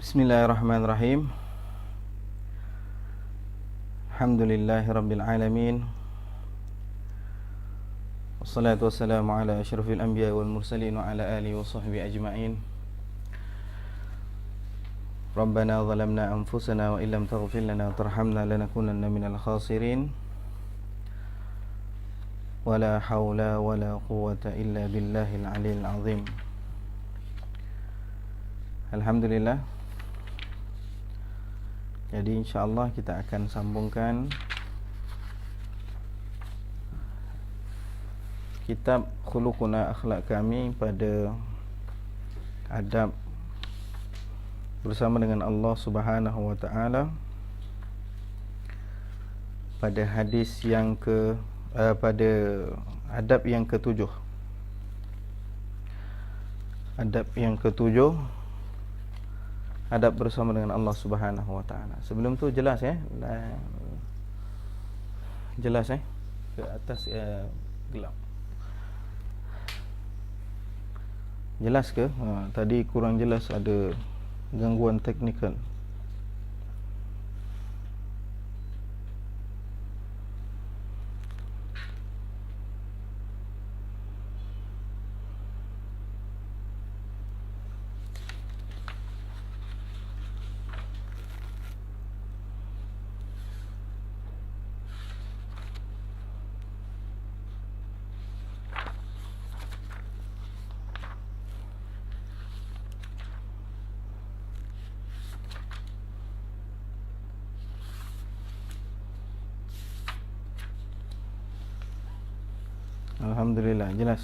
Bismillahirrahmanirrahim. Alhamdulillahirabbil alamin. Wassalatu wassalamu ala asyrafil anbiya wal mursalin wa ala alihi wa sahbihi ajma'in. Rabbana zalamna anfusana wa illam taghfir lana wa tarhamna lanakunanna minal khasirin. Wala haula wala quwwata illa billahil aliyil azim. Alhamdulillah. Jadi insya-Allah kita akan sambungkan kitab Khuluquna Akhlak Kami pada adab bersama dengan Allah Subhanahu wa taala pada hadis yang pada adab yang ke-7. Adab yang ke-7, adab bersama dengan Allah Subhanahu wa taala. Sebelum tu jelas jelas ke atas gelap. Jelas ke? Tadi kurang jelas, ada gangguan teknikal. Alhamdulillah, jelas.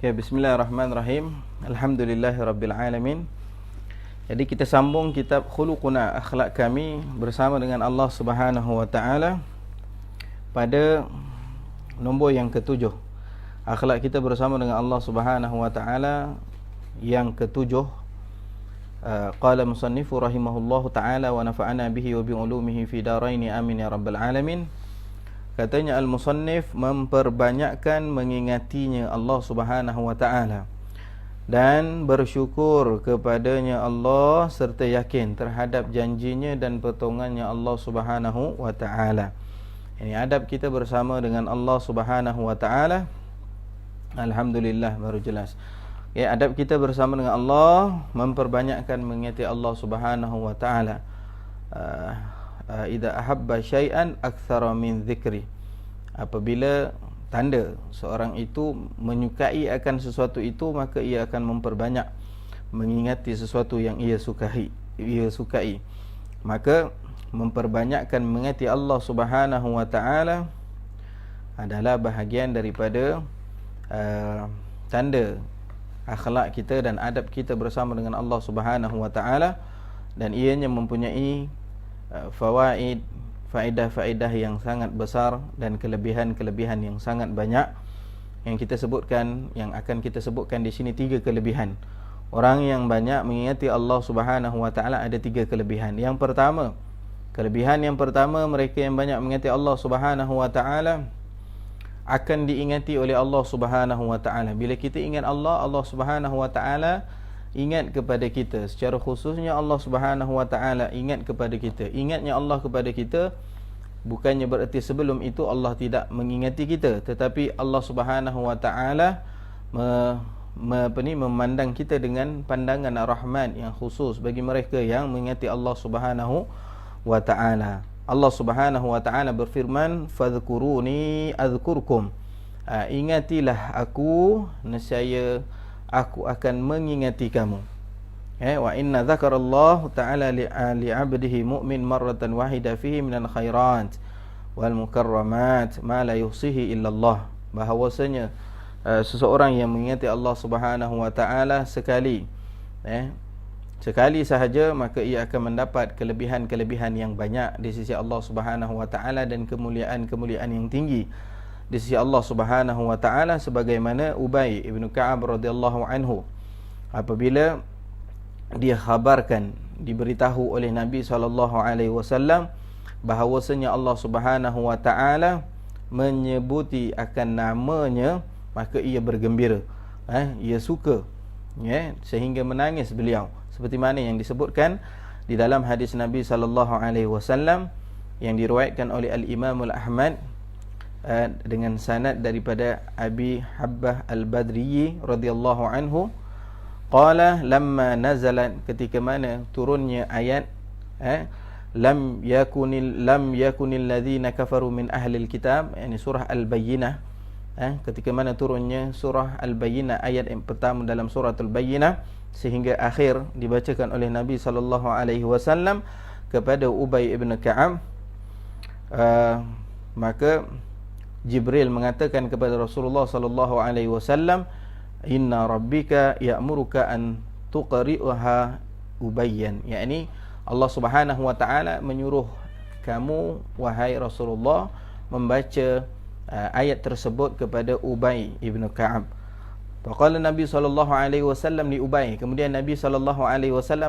Okay, bismillahirrahmanirrahim. Alhamdulillahirabbil alamin. Jadi kita sambung kitab Khuluquna Akhlak Kami bersama dengan Allah Subhanahu wa taala pada nombor yang ke-7. Akhlak kita bersama dengan Allah Subhanahu wa taala yang ke-7. Qala musannifu rahimahullahu taala wa nafa'ana bihi wa bi ulumihi fi daraini amin ya rabbal alamin. Katanya al-musannif memperbanyakkan mengingatinya Allah Subhanahu wa taala dan bersyukur kepadanya Allah serta yakin terhadap janjinya dan pertolongannya Allah Subhanahu wa taala. Ini adab kita bersama dengan Allah Subhanahu wa taala. Alhamdulillah, baru jelas. Ya, adab kita bersama dengan Allah memperbanyakkan mengingati Allah Subhanahu wa taala. Idza ahabba syai'an aktsara min dzikri. Apabila tanda seorang itu menyukai akan sesuatu itu, maka ia akan memperbanyak mengingati sesuatu yang ia sukai. Maka memperbanyakkan mengingati Allah Subhanahu wa taala adalah bahagian daripada tanda akhlak kita dan adab kita bersama dengan Allah Subhanahu wa taala, dan ianya mempunyai faedah-faedah yang sangat besar dan kelebihan-kelebihan yang sangat banyak yang kita sebutkan, yang akan kita sebutkan di sini 3 kelebihan. Orang yang banyak mengingati Allah Subhanahu wa taala ada 3 kelebihan. Kelebihan yang pertama, mereka yang banyak mengingati Allah Subhanahu wa taala akan diingati oleh Allah Subhanahu wa taala. Bila kita ingat Allah, Allah Subhanahu wa taala ingat kepada kita. Secara khususnya Allah Subhanahu wa taala ingat kepada kita. Ingatnya Allah kepada kita bukannya bererti sebelum itu Allah tidak mengingati kita, tetapi Allah Subhanahu wa taala memandang kita dengan pandangan Ar-Rahman yang khusus bagi mereka yang mengingati Allah Subhanahu wa ta'ala. Allah Subhanahu wa ta'ala berfirman, fadhkuruni azkurkum. Ingatilah aku, nescaya aku akan mengingati kamu. Wa inna dzakarallahu ta'ala li'abdihi mu'min marratan wahida fihi minal khairat wal mukarramat ma la yuhsihi illallah. Bahawasanya seseorang yang mengingati Allah Subhanahu wa ta'ala sekali sahaja, maka ia akan mendapat kelebihan-kelebihan yang banyak di sisi Allah Subhanahu wa taala dan kemuliaan-kemuliaan yang tinggi di sisi Allah Subhanahu wa taala, sebagaimana Ubay ibn Ka'ab radhiyallahu anhu apabila dia khabarkan, diberitahu oleh Nabi SAW bahawasanya Allah Subhanahu wa taala menyebuti akan namanya, maka ia bergembira, ia suka, sehingga menangis beliau, seperti mana yang disebutkan di dalam hadis Nabi SAW yang diriwayatkan oleh Al-Imam Al-Ahmad dengan sanad daripada Abi Habbah Al-Badri radhiyallahu anhu, qala lamma nazalat, ketika mana turunnya ayat lam yakunil ladzina kafaru min ahlil kitab, yakni surah Al-Bayyinah, ketika mana turunnya surah Al-Bayyinah, ayat yang pertama dalam surah Al-Bayyinah sehingga akhir, dibacakan oleh Nabi SAW kepada Ubay ibn Ka'ab. Maka Jibril mengatakan kepada Rasulullah SAW, inna rabbika ya'muruka an tuqri'uha Ubayyan, yakni Allah Subhanahu wa taala menyuruh kamu wahai Rasulullah membaca ayat tersebut kepada Ubay ibn Ka'ab. Faqala Nabi SAW li Ubay, kemudian Nabi SAW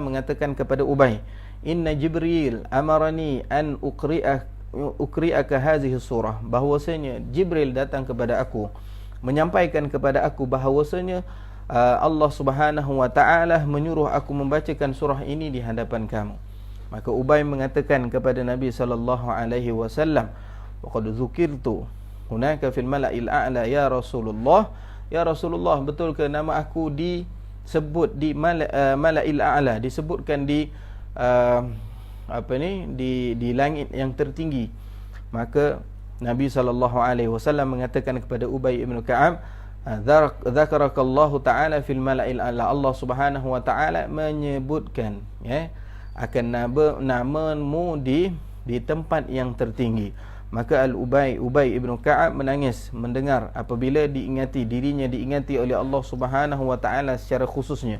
mengatakan kepada Ubay, inna Jibril amarani an uqri'aka hazihi surah, bahawasanya Jibril datang kepada aku menyampaikan kepada aku bahawasanya Allah Subhanahu wa taala menyuruh aku membacakan surah ini di hadapan kamu. Maka Ubay mengatakan kepada Nabi SAW, waqad dzukirtu hunaka fil mala'il a'la ya Rasulullah, ya Rasulullah, betul ke nama aku disebut di mala'il a'la, disebutkan di di langit yang tertinggi. Maka Nabi SAW mengatakan kepada Ubay ibn Ka'ab, dzakarakallahu ta'ala fil mala'il a'la, Allah Subhanahu wa ta'ala menyebutkan akan namamu di tempat yang tertinggi. Maka Ubay ibn Ka'ab menangis mendengar apabila dirinya diingati oleh Allah Subhanahu wa ta'ala secara khususnya.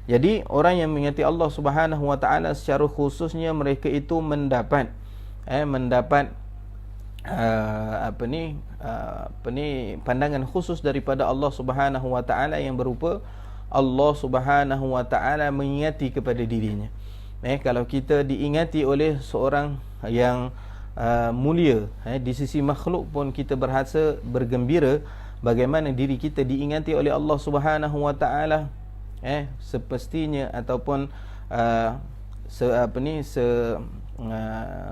Jadi orang yang mengingati Allah Subhanahu wa ta'ala secara khususnya, mereka itu mendapat pandangan khusus daripada Allah Subhanahu wa taala, yang berupa Allah Subhanahu wa taala mengingati kepada dirinya. Kalau kita diingati oleh seorang yang mulia di sisi makhluk pun kita berasa bergembira, bagaimana diri kita diingati oleh Allah Subhanahu wa taala, sepestinya ataupun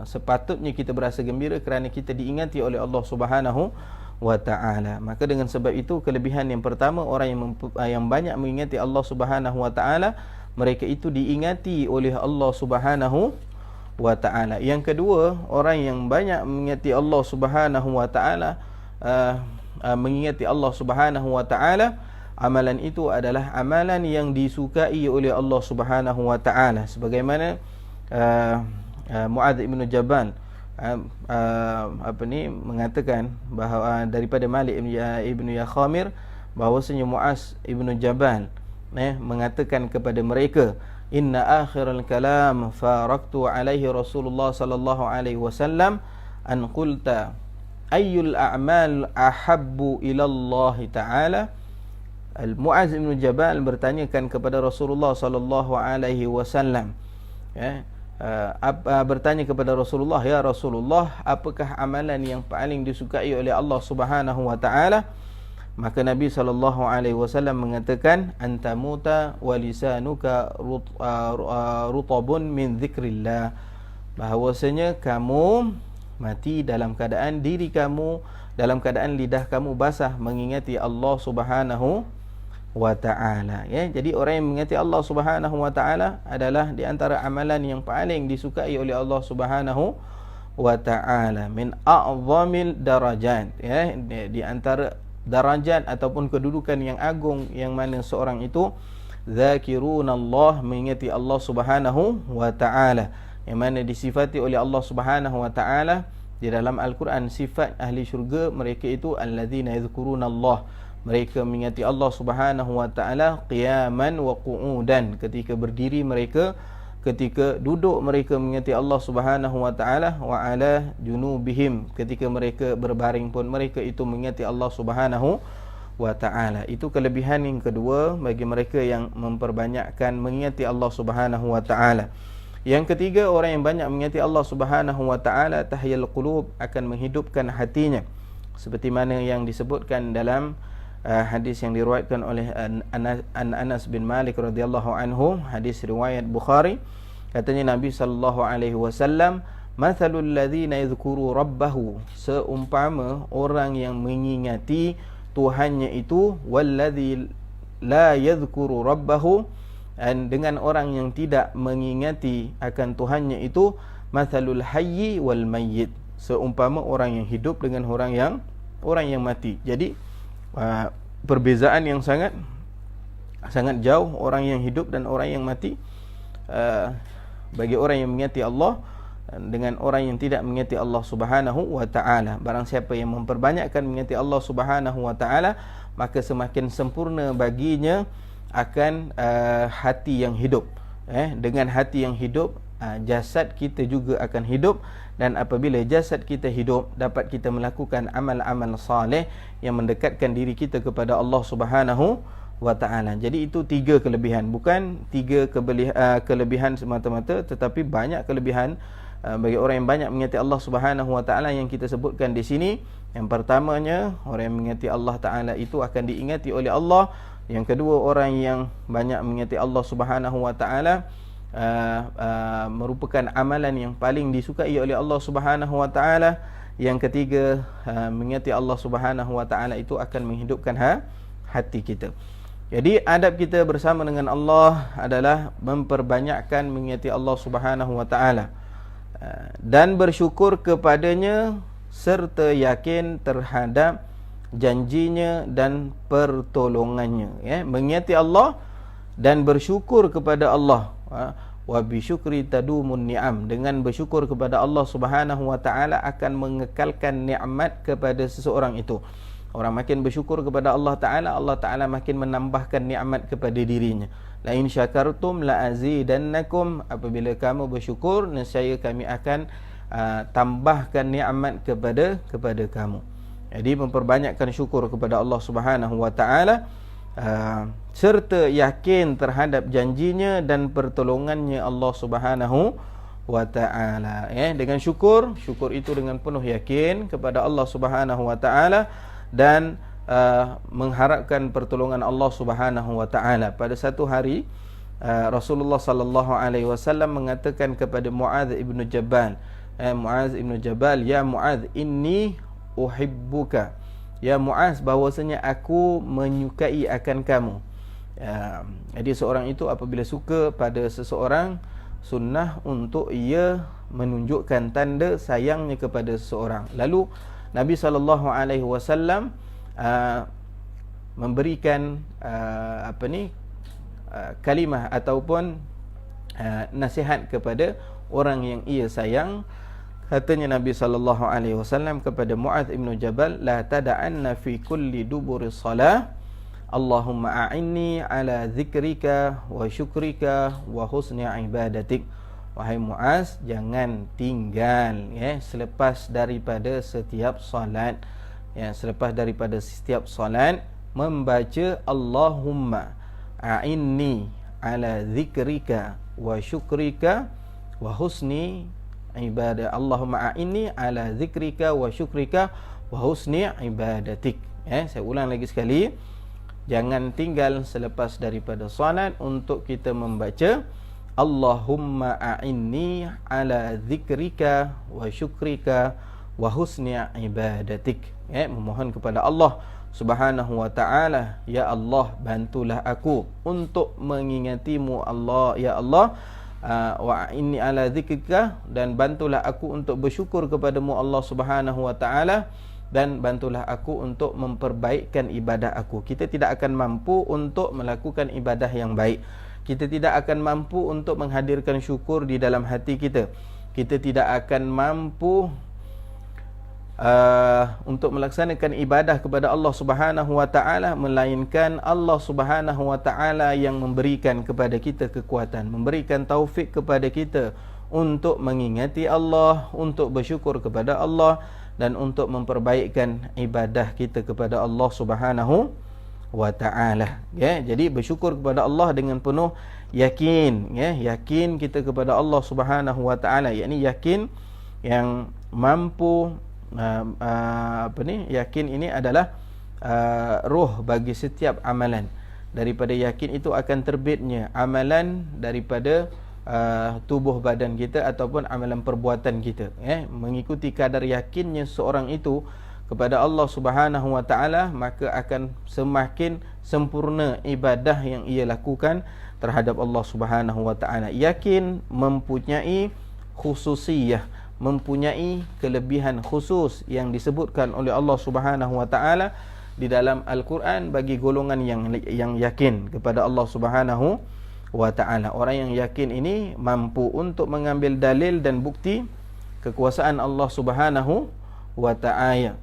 sepatutnya kita berasa gembira kerana kita diingati oleh Allah Subhanahu wa taala. Maka dengan sebab itu, kelebihan yang pertama, orang yang banyak mengingati Allah Subhanahu wa taala, mereka itu diingati oleh Allah Subhanahu wa taala. Yang kedua, orang yang banyak mengingati Allah Subhanahu wa taala, mengingati Allah Subhanahu wa taala, amalan itu adalah amalan yang disukai oleh Allah Subhanahu wa taala, sebagaimana Mu'adz ibn Jabal mengatakan bahawa daripada Malik ibn Yakhamir, bahawasanya Mu'adz ibn Jabal mengatakan kepada mereka, inna akhiral kalam faraqtu alaihi Rasulullah sallallahu alaihi wasallam an qulta ayyul a'mal ahabbu ila Allah taala. Mu'adz ibn Jabal bertanyakan kepada Rasulullah sallallahu alaihi wasallam, bertanya kepada Rasulullah, ya Rasulullah, apakah amalan yang paling disukai oleh Allah Subhanahu wa taala? Maka Nabi SAW mengatakan, anta muta wa lisanuka rutabun min dzikrillah, bahawasanya kamu mati dalam keadaan diri kamu, dalam keadaan lidah kamu basah mengingati Allah Subhanahu wa ta'ala. Jadi orang yang mengingati Allah Subhanahu wa ta'ala adalah di antara amalan yang paling disukai oleh Allah Subhanahu wa ta'ala, min a'zamil darajat, di antara darajat ataupun kedudukan yang agung, yang mana seorang itu zakirunallah, mengingati Allah Subhanahu wa ta'ala, yang mana disifati oleh Allah Subhanahu wa ta'ala di dalam Al-Quran. Sifat ahli syurga mereka itu alladzina yadhkurunallah, mereka mengingati Allah Subhanahu wa taala qiyaman wa qu'udan, ketika berdiri mereka, ketika duduk mereka mengingati Allah Subhanahu wa taala, wa ala junubihim, ketika mereka berbaring pun mereka itu mengingati Allah Subhanahu wa ta'ala. Itu kelebihan yang kedua bagi mereka yang memperbanyakkan mengingati Allah Subhanahu wa ta'ala. Yang ketiga, orang yang banyak mengingati Allah Subhanahu wa ta'ala, tahyal qulub, akan menghidupkan hatinya. Seperti mana yang disebutkan dalam hadis yang diriwayatkan oleh Anas bin Malik radhiyallahu anhu, hadis riwayat Bukhari. Katanya Nabi sallallahu alaihi wasallam, mathalul ladzina yadhkuru rabbahu, seumpama orang yang mengingati Tuhannya itu, walladzi la yadhkuru rabbahu, dan dengan orang yang tidak mengingati akan Tuhannya itu, mathalul hayyi wal mayyit, seumpama orang yang hidup dengan orang yang mati. Jadi perbezaan yang sangat jauh orang yang hidup dan orang yang mati. Bagi orang yang mengingati Allah dengan orang yang tidak mengingati Allah Subhanahu wa ta'ala. Barang siapa yang memperbanyakkan mengingati Allah Subhanahu wa ta'ala, maka semakin sempurna baginya akan hati yang hidup. Dengan hati yang hidup, jasad kita juga akan hidup. Dan apabila jasad kita hidup, dapat kita melakukan amal-amal saleh yang mendekatkan diri kita kepada Allah Subhanahu wa ta'ala. Jadi itu 3 kelebihan, bukan 3 kelebihan semata-mata, tetapi banyak kelebihan bagi orang yang banyak mengingati Allah Subhanahu wa ta'ala yang kita sebutkan di sini. Yang pertamanya, orang yang mengingati Allah Ta'ala itu akan diingati oleh Allah. Yang kedua, orang yang banyak mengingati Allah Subhanahu wa ta'ala merupakan amalan yang paling disukai oleh Allah Subhanahu wa ta'ala. Yang ketiga, mengingati Allah Subhanahu wa ta'ala itu akan menghidupkan hati kita. Jadi adab kita bersama dengan Allah adalah memperbanyakkan mengingati Allah Subhanahu wa ta'ala dan bersyukur kepadanya, serta yakin terhadap janjinya dan pertolongannya. Mengingati Allah dan bersyukur kepada Allah. Wa bisyukri tadumun ni'am, dengan bersyukur kepada Allah Subhanahu wa ta'ala akan mengekalkan nikmat kepada seseorang itu. Orang makin bersyukur kepada Allah Ta'ala, Allah Ta'ala makin menambahkan nikmat kepada dirinya. La in syakartum la azidannakum, apabila kamu bersyukur, nescaya kami akan tambahkan nikmat kepada kamu. Jadi memperbanyakkan syukur kepada Allah Subhanahu wa ta'ala, serta yakin terhadap janjinya dan pertolongannya Allah Subhanahu wa ta'ala. Dengan syukur itu dengan penuh yakin kepada Allah Subhanahu wa ta'ala dan mengharapkan pertolongan Allah Subhanahu wa ta'ala. Pada satu hari Rasulullah sallallahu alaihi wasallam mengatakan kepada Muadz ibn Jabal, Muadz ibn Jabal, ya Muadz, inni uhibbuka. Ya Muadz, bahwasanya aku menyukai akan kamu. Jadi seorang itu apabila suka pada seseorang, sunnah untuk ia menunjukkan tanda sayangnya kepada seseorang. Lalu Nabi SAW memberikan kalimah ataupun nasihat kepada orang yang ia sayang. Katanya Nabi SAW kepada Muadz ibn Jabal, la tada'anna fi kulli duburi salah Allahumma a'inni ala zikrika wa syukrika wa husni ibadatik. Wahai Muaz, jangan tinggal selepas daripada setiap salat, selepas daripada setiap salat membaca Allahumma a'inni ala zikrika wa syukrika wa husni ibadah. Allahumma a'inni ala zikrika wa syukrika wa husni ibadatik. Saya ulang lagi sekali, jangan tinggal selepas daripada salat untuk kita membaca Allahumma a'inni ala zikrika wa syukrika wa husni ibadatik. Memohon kepada Allah Subhanahu wa ta'ala, ya Allah, bantulah aku untuk mengingatimu Allah, ya Allah, wa a'inni ala zikrika, dan bantulah aku untuk bersyukur kepadamu Allah Subhanahu wa ta'ala, dan bantulah aku untuk memperbaikkan ibadah aku. Kita tidak akan mampu untuk melakukan ibadah yang baik. Kita tidak akan mampu untuk menghadirkan syukur di dalam hati kita. Kita tidak akan mampu untuk melaksanakan ibadah kepada Allah Subhanahu wa ta'ala, melainkan Allah Subhanahu wa ta'ala yang memberikan kepada kita kekuatan, memberikan taufik kepada kita untuk mengingati Allah, untuk bersyukur kepada Allah, dan untuk memperbaikkan ibadah kita kepada Allah Subhanahu wa ta'ala. Ya, jadi bersyukur kepada Allah dengan penuh yakin, ya, yakin kita kepada Allah Subhanahu wa taala, yakni yakin yang mampu yakin ini adalah ruh bagi setiap amalan. Daripada yakin itu akan terbitnya amalan daripada tubuh badan kita ataupun amalan perbuatan kita, mengikuti kadar yakinnya seorang itu kepada Allah Subhanahu wa taala, maka akan semakin sempurna ibadah yang ia lakukan terhadap Allah Subhanahu wa taala. Yakin mempunyai khususiyah, mempunyai kelebihan khusus yang disebutkan oleh Allah Subhanahu wa taala di dalam Al-Quran bagi golongan yang yakin kepada Allah Subhanahu wa taala. Orang yang yakin ini mampu untuk mengambil dalil dan bukti kekuasaan Allah Subhanahu wa taala.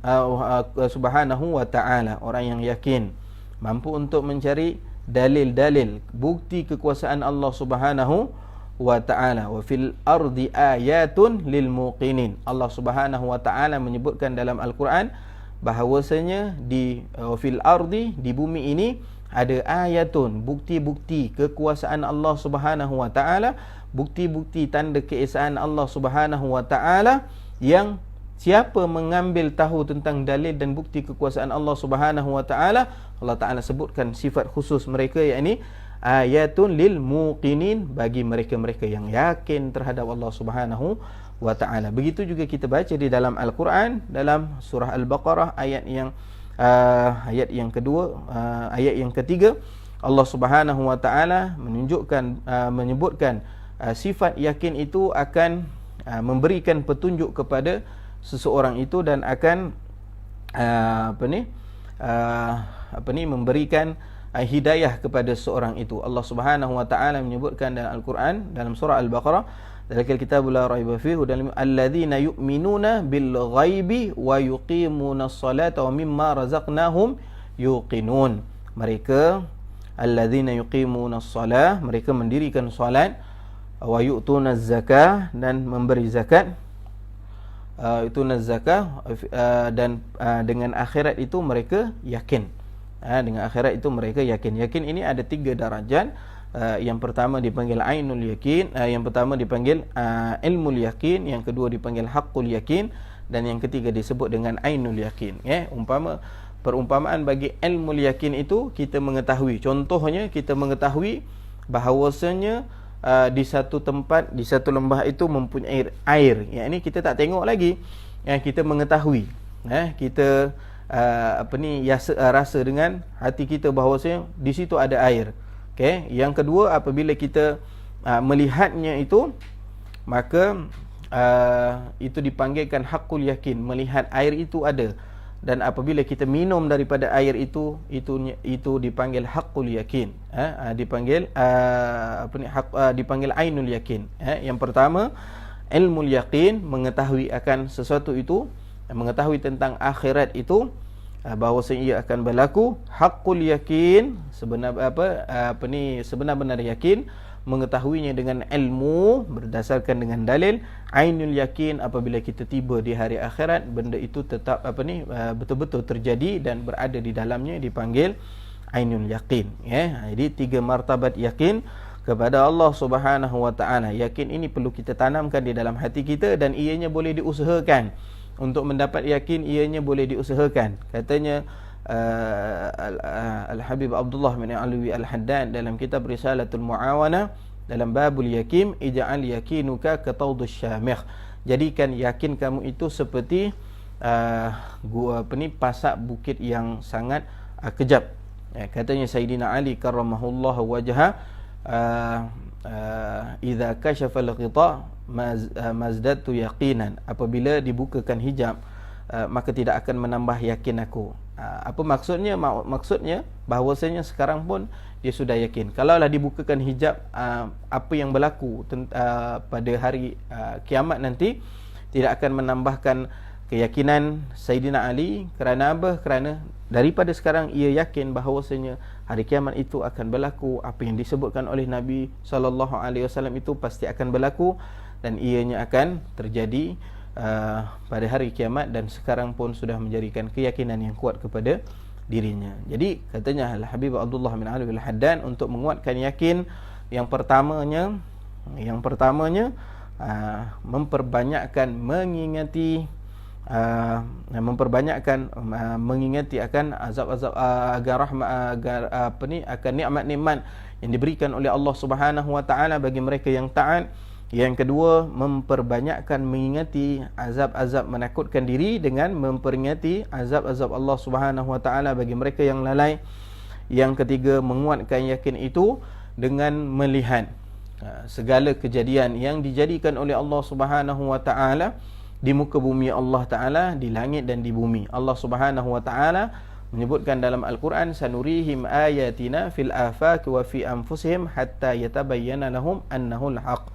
Orang yang yakin mampu untuk mencari dalil-dalil bukti kekuasaan Allah Subhanahu wa ta'ala. Wa fil ardi ayatun lil muqinin. Allah Subhanahu wa ta'ala menyebutkan dalam Al-Quran bahawasanya di fil ardi, di bumi ini ada ayatun, bukti-bukti kekuasaan Allah Subhanahu wa ta'ala, bukti-bukti tanda keesaan Allah Subhanahu wa ta'ala, yang siapa mengambil tahu tentang dalil dan bukti kekuasaan Allah Subhanahu wa ta'ala, Allah Ta'ala sebutkan sifat khusus mereka, yakni ayatun lil muqinin, bagi mereka-mereka yang yakin terhadap Allah Subhanahu wa ta'ala. Begitu juga kita baca di dalam Al-Quran, dalam surah Al-Baqarah ayat yang kedua, ayat yang ketiga, Allah Subhanahu wa ta'ala menyebutkan sifat yakin itu akan memberikan petunjuk kepada seseorang itu dan akan memberikan hidayah kepada seorang itu. Allah Subhanahu wa taala menyebutkan dalam Al-Quran dalam surah Al-Baqarah, "Dzalikal kitabu la raiba fihi hudal ladzina yu'minuna bil ghaibi wa yuqimunas salata wa mimma razaqnahum yuqinun." Mereka alladzina yuqimunas salah, mereka mendirikan salat, wa yu'tunaz zakah, dan memberi zakat, dan dengan akhirat itu mereka yakin. Dengan akhirat itu mereka yakin. Yakin ini ada 3 darajat. Yang pertama dipanggil ainul yakin, yang pertama dipanggil ilmul yakin, yang kedua dipanggil haqqul yakin, dan yang ketiga disebut dengan ainul yakin. Perumpamaan bagi ilmul yakin itu kita mengetahui, contohnya kita mengetahui bahawasanya di satu tempat, di satu lembah itu mempunyai air. Yang ini kita tak tengok lagi, kita mengetahui, kita rasa dengan hati kita bahawasanya di situ ada air. Yang kedua, apabila kita melihatnya itu, maka itu dipanggilkan haqqul yakin, melihat air itu ada. Dan apabila kita minum daripada air itu dipanggil haqqul yakin, dipanggil ainul yakin. Yang pertama, ilmul yakin, mengetahui akan sesuatu itu, mengetahui tentang akhirat itu, bahawasanya ia akan berlaku. Haqqul yakin, sebenar-benar yakin, mengetahuinya dengan ilmu, berdasarkan dengan dalil. Ainul yakin, apabila kita tiba di hari akhirat, benda itu tetap betul-betul terjadi dan berada di dalamnya, dipanggil ainul yakin. Jadi 3 martabat yakin kepada Allah Subhanahu wa taala. Yakin ini perlu kita tanamkan di dalam hati kita, dan ianya boleh diusahakan. Untuk mendapat yakin, ianya boleh diusahakan. Katanya Al-Habib Abdullah bin Alwi Al-Haddad dalam kitab Risalatul Mu'awana, dalam babul yakin, ij'al yakinuka katawdus syamikh. Jadikan yakin kamu itu seperti pasak bukit yang sangat kejap. Katanya Sayyidina Ali karramahullahu wajhah, idza kashafa al-ghita mazdadtu yaqinan. Apabila dibukakan hijab, maka tidak akan menambah yakin aku. Apa maksudnya? Maksudnya bahawasanya sekarang pun dia sudah yakin. Kalaulah dibukakan hijab, apa yang berlaku pada hari kiamat nanti tidak akan menambahkan keyakinan Sayyidina Ali. Kerana apa? Kerana daripada sekarang ia yakin bahawasanya hari kiamat itu akan berlaku. Apa yang disebutkan oleh Nabi SAW itu pasti akan berlaku, dan ianya akan terjadi pada hari kiamat, dan sekarang pun sudah menjadikan keyakinan yang kuat kepada dirinya. Jadi katanya Al-Habib Abdullah bin Ali Al-Haddan, untuk menguatkan yakin, yang pertamanya memperbanyakkan mengingati akan azab-azab akan nikmat-nikmat yang diberikan oleh Allah Subhanahu wa taala bagi mereka yang taat. Yang kedua, memperbanyakkan mengingati azab-azab menakutkan diri dengan memperingati azab-azab Allah Subhanahu wa taala bagi mereka yang lalai. Yang ketiga, menguatkan yakin itu dengan melihat segala kejadian yang dijadikan oleh Allah Subhanahu wa taala di muka bumi Allah taala, di langit dan di bumi. Allah Subhanahu wa taala menyebutkan dalam Al-Quran, sanurihim ayatina fil afaq wa fi anfusihim hatta yatabayyana lahum annahu al-haq.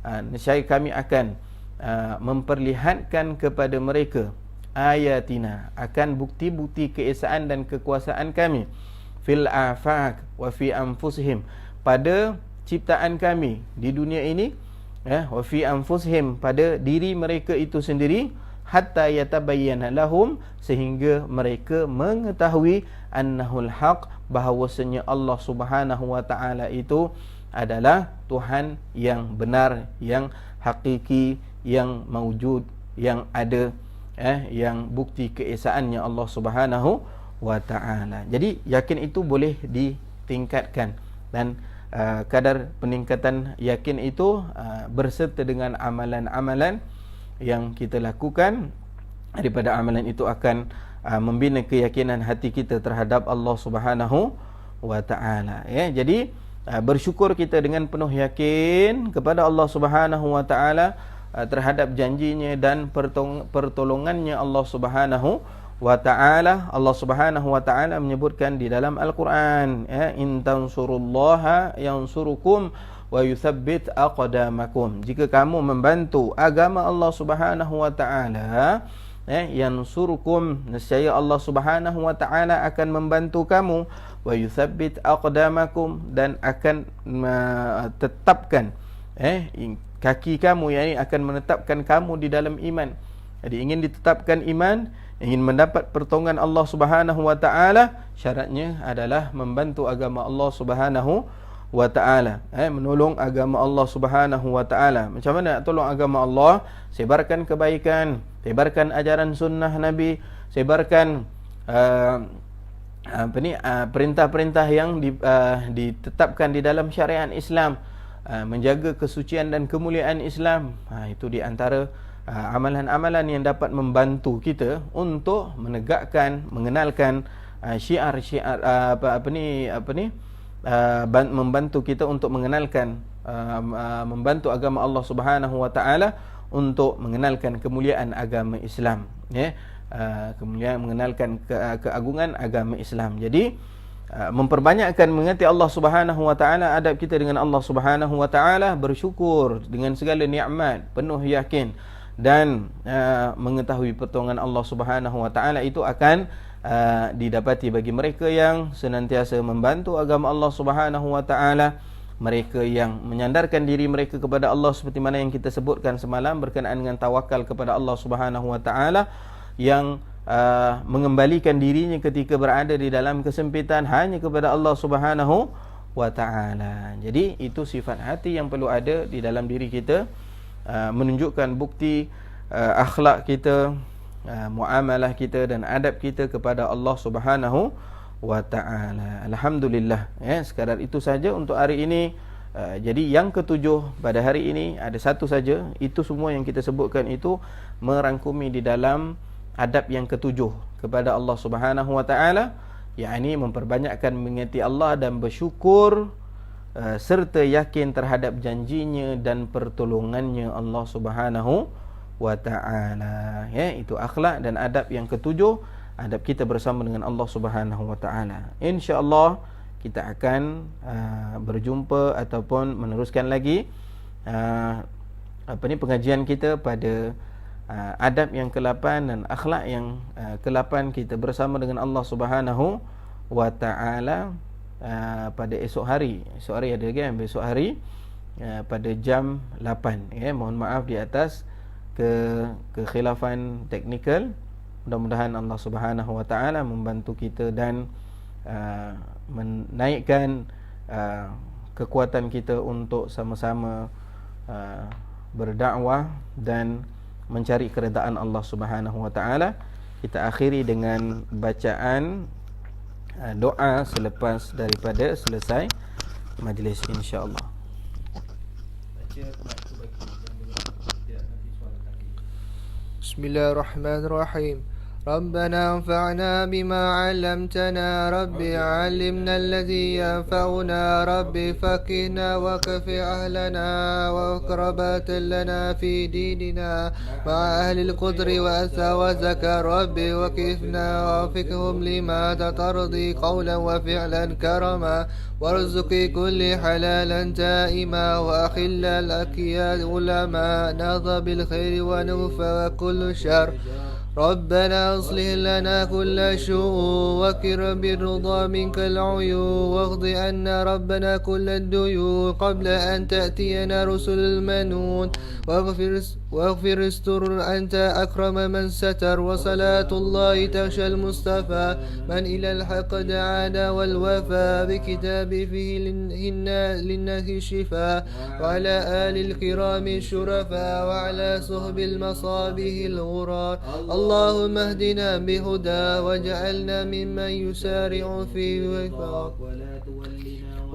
Nescaya kami akan memperlihatkan kepada mereka ayatina, akan bukti-bukti keesaan dan kekuasaan kami, fil afaq wa fi anfusihim, pada ciptaan kami di dunia ini, wa fi anfusihim, pada diri mereka itu sendiri, hatta yatabayyana lahum, sehingga mereka mengetahui annahul haq, bahawasanya Allah Subhanahu wa taala itu adalah Tuhan yang benar, yang hakiki, yang mawjud, yang ada, yang bukti keesaannya Allah Subhanahu wa taala. Jadi yakin itu boleh ditingkatkan, dan kadar peningkatan yakin itu berserta dengan amalan-amalan yang kita lakukan. Daripada amalan itu akan membina keyakinan hati kita terhadap Allah Subhanahu wa taala. Jadi bersyukur kita dengan penuh yakin kepada Allah Subhanahu wa taala terhadap janjinya dan pertolongannya Allah Subhanahu wa taala. Allah Subhanahu wa taala menyebutkan di dalam Al-Quran, in tansurullaha yansurukum wa yuthabbit aqdamakum. Jika kamu membantu agama Allah Subhanahu wa taala, yansurukum, nescaya Allah Subhanahu wa taala akan membantu kamu, wa yuthabbit aqdamakum, dan akan tetapkan kaki kamu, yakni akan menetapkan kamu di dalam iman. Jadi ingin ditetapkan iman, ingin mendapat pertolongan Allah Subhanahu wa taala, syaratnya adalah membantu agama Allah Subhanahu wa taala, menolong agama Allah Subhanahu wa taala. Macam mana nak tolong agama Allah? Sebarkan kebaikan, sebarkan ajaran sunnah Nabi, sebarkan perintah-perintah yang ditetapkan di dalam syariat Islam, menjaga kesucian dan kemuliaan Islam. Itu di antara amalan-amalan yang dapat membantu kita untuk menegakkan, mengenalkan syiar-syiar membantu kita untuk mengenalkan, membantu agama Allah Subhanahu wa taala untuk mengenalkan kemuliaan agama Islam, kemuliaan, mengenalkan keagungan agama Islam. Jadi memperbanyakkan mengerti Allah Subhanahu wa taala, adab kita dengan Allah Subhanahu wa taala, bersyukur dengan segala nikmat, penuh yakin, dan mengetahui pertolongan Allah Subhanahu wa taala itu akan didapati bagi mereka yang senantiasa membantu agama Allah Subhanahu wa taala, mereka yang menyandarkan diri mereka kepada Allah seperti mana yang kita sebutkan semalam berkenaan dengan tawakal kepada Allah Subhanahu wa taala, yang mengembalikan dirinya ketika berada di dalam kesempitan hanya kepada Allah Subhanahu wa taala. Jadi itu sifat hati yang perlu ada di dalam diri kita, menunjukkan bukti akhlak kita, muamalah kita dan adab kita kepada Allah Subhanahu wa taala. Alhamdulillah, sekadar itu saja untuk hari ini. Jadi yang ketujuh pada hari ini ada satu saja, itu semua yang kita sebutkan itu merangkumi di dalam adab yang ketujuh kepada Allah Subhanahu wa taala, yakni memperbanyakkan mengingati Allah dan bersyukur serta yakin terhadap janjinya dan pertolongannya Allah Subhanahu wa ta'ala. Itu akhlak dan adab yang ketujuh, adab kita bersama dengan Allah Subhanahu wa ta'ala. InsyaAllah kita akan berjumpa ataupun meneruskan lagi pengajian kita pada adab yang ke-8 dan akhlak yang ke-8 kita bersama dengan Allah Subhanahu wa ta'ala pada esok hari. Esok hari ada kan? Besok hari pada jam 8. Mohon maaf di atas kekhilafan teknikal. Mudah-mudahan Allah Subhanahu wa taala membantu kita dan menaikkan kekuatan kita untuk sama-sama berdakwah dan mencari keredaan Allah Subhanahu wa taala. Kita akhiri dengan bacaan doa selepas daripada selesai majlis, insya-Allah. Bismillahirrahmanirrahim. ربنا انفعنا بما علمتنا رب علمنا الذي ينفعنا رب فقهنا وكفي أهلنا وقربات لنا في ديننا مع أهل القدر وأسى وزكى رب وكفنا وفقهم لما ترضي قولا وفعلا كرما وارزق كل حلالا دائما وأخل الأكياد علماء نهض بالخير ونوفى وكل شر ربنا اصلح لنا كل شؤون وكرم بالرضا منك العيون واغض عنا ربنا كل الديون قبل أن تأتينا رسل المنون واغفر استر أنت أكرم من ستر وصلاة الله تغشى المصطفى من إلى الحق دعانا والوفاء بكتاب فيه للناس الشفاء وعلى آل الكرام الشرفاء وعلى صحب المصابيح الغرار اللهم اهدنا بهدى واجعلنا ممن يسارع في وفاق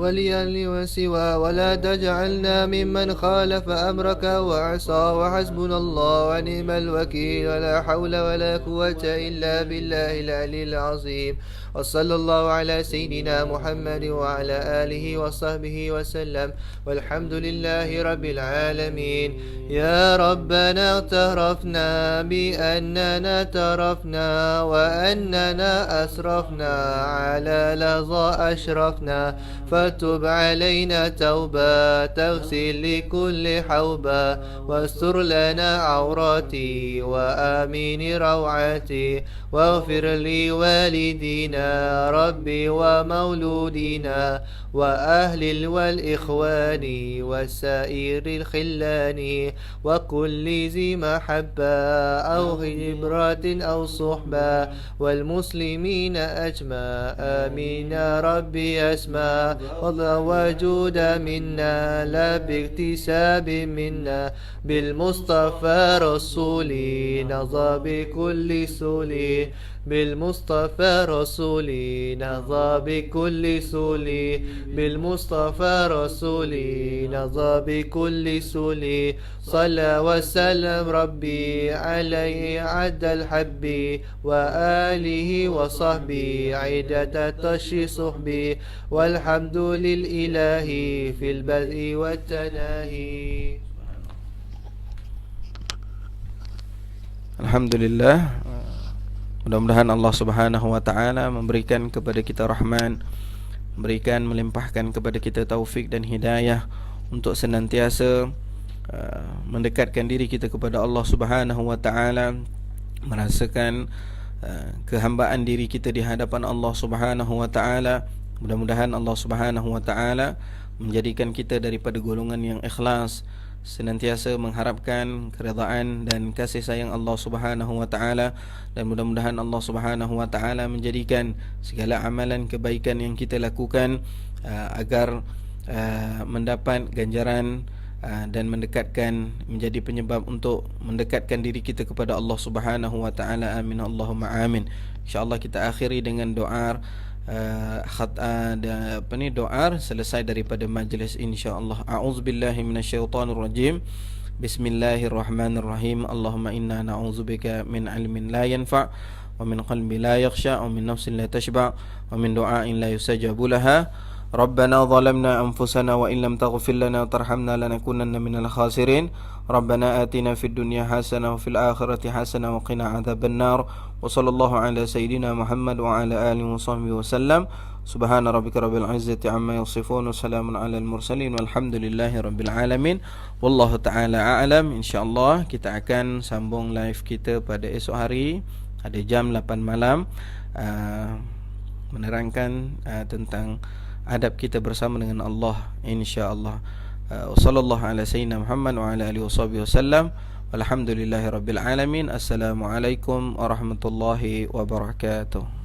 وليا وسوى ولا تجعلنا ممن خالف أمرك وعصى وحسبنا الله ونعم الوكيل ولا حول ولا قوة إلا بالله العلي العظيم وصلى الله على سيدنا محمد وعلى آله وصحبه وسلم والحمد لله رب العالمين يا ربنا اعترفنا بأننا اعترفنا وأننا أسرفنا على لظى أشرفنا فتب علينا توبة تغسل لكل حوبة واستر لنا عوراتي وآمين روعاتي واغفر لي والدينا ربي ومولودينا وأهل والإخوان وسائر الخلان وكل ذي محبة أو خبرة أو صحبة والمسلمين أجمع آمين يا ربي أسمع وجود منا لا باكتساب منا بالمصطفى رسولي نظى بكل سولي بالمصطفى رسولي نظى بكل سولي بالمصطفى رسولي نظى بكل سولي صلى وسلم ربي عليه عد الحب وآله وصحبه عدة تشي صحبي والحمد للإله في البدء والتناهي. Alhamdulillah. Mudah-mudahan Allah Subhanahu wa taala memberikan kepada kita rahman, melimpahkan kepada kita taufik dan hidayah untuk senantiasa mendekatkan diri kita kepada Allah Subhanahu wa taala, merasakan kehambaan diri kita di hadapan Allah Subhanahu wa taala. Mudah-mudahan Allah Subhanahu wa taala menjadikan kita daripada golongan yang ikhlas, senantiasa mengharapkan keredaan dan kasih sayang Allah Subhanahu wa taala, dan mudah-mudahan Allah Subhanahu wa taala menjadikan segala amalan kebaikan yang kita lakukan agar mendapat ganjaran dan menjadi penyebab untuk mendekatkan diri kita kepada Allah Subhanahu wa taala. Amin Allahumma amin. Insyaallah kita akhiri dengan doa doa selesai daripada majlis, insyaallah. A'udzubillahi minasyaitonirrajim. Bismillahirrahmanirrahim. Allahumma inna na'udzubika min ilmin la yanfa' wa min qalbin la yakhsha wa min nafsin la tashba' wa min du'ain la yusajabu laha. Rabbana zalamna anfusana wa in lam taghfir lana wa tarhamna lanakunanna minal khasirin. Rabbana atina fid dunya hasanah wa fil akhirati hasanah wa qina adzabannar. Wa sallallahu ala sayyidina Muhammad wa ala alihi wa sahbihi wa sallam. Subhana rabbika rabbil izzati amma yasifun wa salamun alal mursalin walhamdulillahi rabbil alamin. Wallahu ta'ala a'lam. InsyaAllah kita akan sambung live kita pada esok hari, ada jam 8 malam, menerangkan tentang adab kita bersama dengan Allah, insya-Allah. Sallallahu ala sayyidina Muhammad wa ala alihi wasallam. Alhamdulillahirabbil alamin. Assalamualaikum warahmatullahi wabarakatuh.